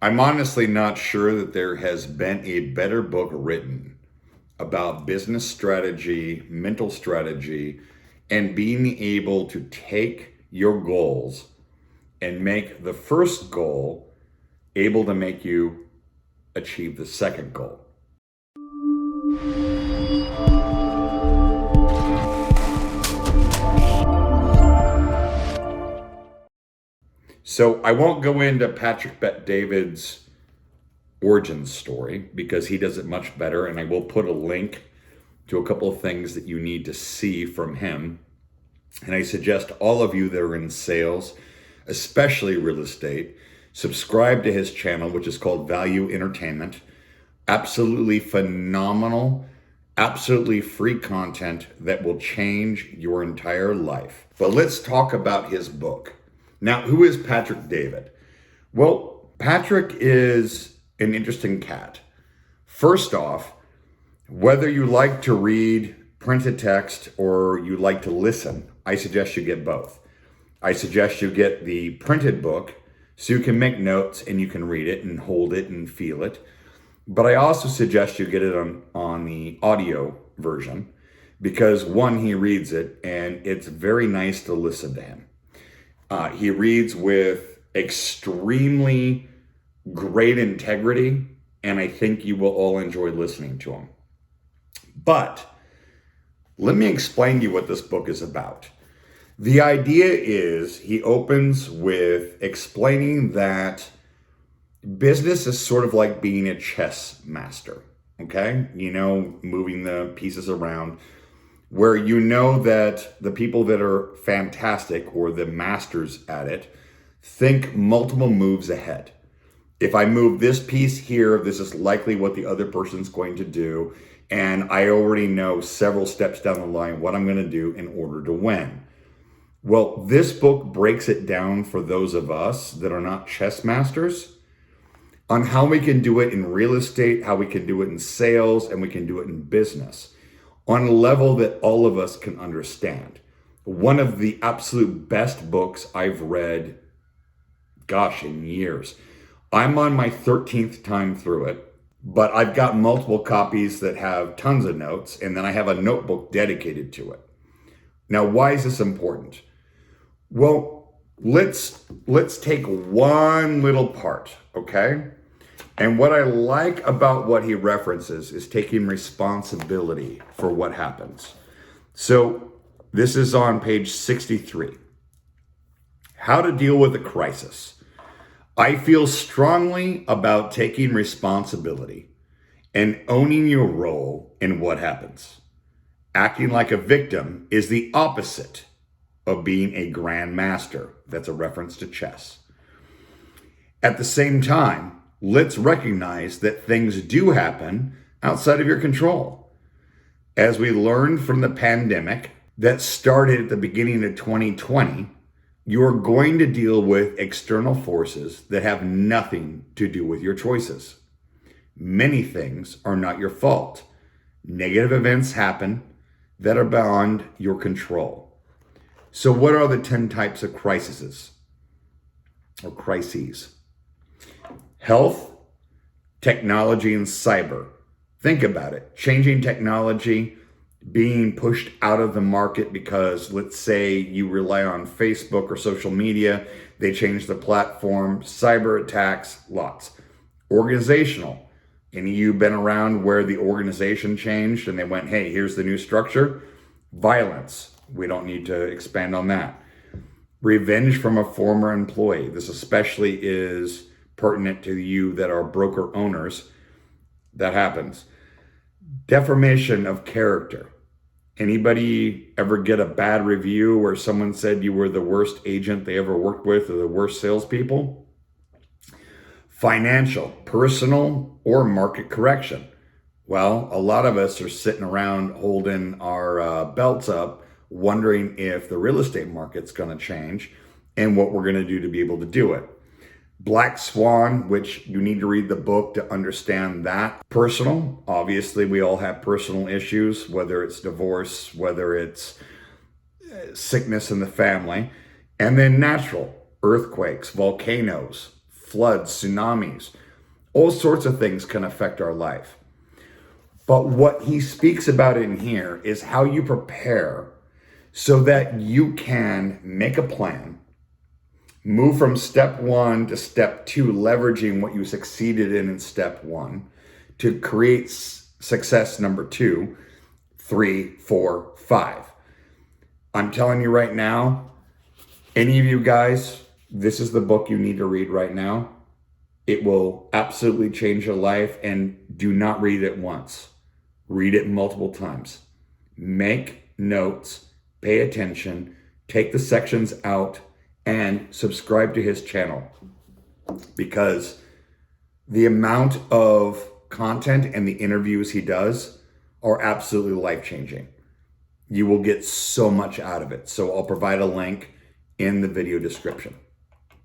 I'm honestly not sure that there has been a better book written about business strategy, mental strategy, and being able to take your goals and make the first goal able to make you achieve the second goal. So I won't go into Patrick Bet-David's origin story because he does it much better, and I will put a link to a couple of things that you need to see from him. And I suggest all of you that are in sales, especially real estate, subscribe to his channel, which is called Value Entertainment. Absolutely phenomenal, absolutely free content that will change your entire life. But let's talk about his book. Now, who is Patrick David? Well, Patrick is an interesting cat. First off, whether you like to read printed text or you like to listen, I suggest you get both. I suggest you get the printed book so you can make notes and you can read it and hold it and feel it. But I also suggest you get it on the audio version because one, he reads it and it's very nice to listen to him. He reads with extremely great integrity, and I think you will all enjoy listening to him. But let me explain to you what this book is about. The idea is he opens with explaining that business is sort of like being a chess master, okay? You know, moving the pieces around, where you know that the people that are fantastic or the masters at it think multiple moves ahead. If I move this piece here, this is likely what the other person's going to do. And I already know several steps down the line what I'm going to do in order to win. Well, this book breaks it down for those of us that are not chess masters on how we can do it in real estate, how we can do it in sales, and we can do it in business on a level that all of us can understand. One of the absolute best books I've read, in years. I'm on my 13th time through it, but I've got multiple copies that have tons of notes, and then I have a notebook dedicated to it. Now, why is this important? Well, let's take one little part, okay? And what I like about what he references is taking responsibility for what happens. So this is on page 63. How to deal with a crisis. I feel strongly about taking responsibility and owning your role in what happens. Acting like a victim is the opposite of being a grand master. That's a reference to chess. At the same time, let's recognize that things do happen outside of your control. As we learned from the pandemic that started at the beginning of 2020, you're going to deal with external forces that have nothing to do with your choices. Many things are not your fault. Negative events happen that are beyond your control. So what are the 10 types of crises? Health, technology, and cyber. Think about it. Changing technology, being pushed out of the market because, let's say, you rely on Facebook or social media, they change the platform, cyber attacks, lots. Organizational. Any of you been around where the organization changed and they went, hey, here's the new structure? Violence. We don't need to expand on that. Revenge from a former employee. This especially is pertinent to you that are broker owners. That happens. Defamation of character. Anybody ever get a bad review where someone said you were the worst agent they ever worked with or the worst salespeople? Financial, personal, or market correction. Well, a lot of us are sitting around holding our belts up, wondering if the real estate market's going to change and what we're going to do to be able to do it. Black Swan, which you need to read the book to understand that. Personal, obviously we all have personal issues, whether it's divorce, whether it's sickness in the family. And then natural, earthquakes, volcanoes, floods, tsunamis, all sorts of things can affect our life. But what he speaks about in here is how you prepare so that you can make a plan, move from step 1 to step 2, leveraging what you succeeded in step 1 to create success number 2, 3, 4, 5. I'm telling you right now, any of you guys, this is the book you need to read right now. It will absolutely change your life, and do not read it once. Read it multiple times. Make notes, pay attention, take the sections out, and subscribe to his channel, because the amount of content and the interviews he does are absolutely life-changing. You will get so much out of it. So I'll provide a link in the video description.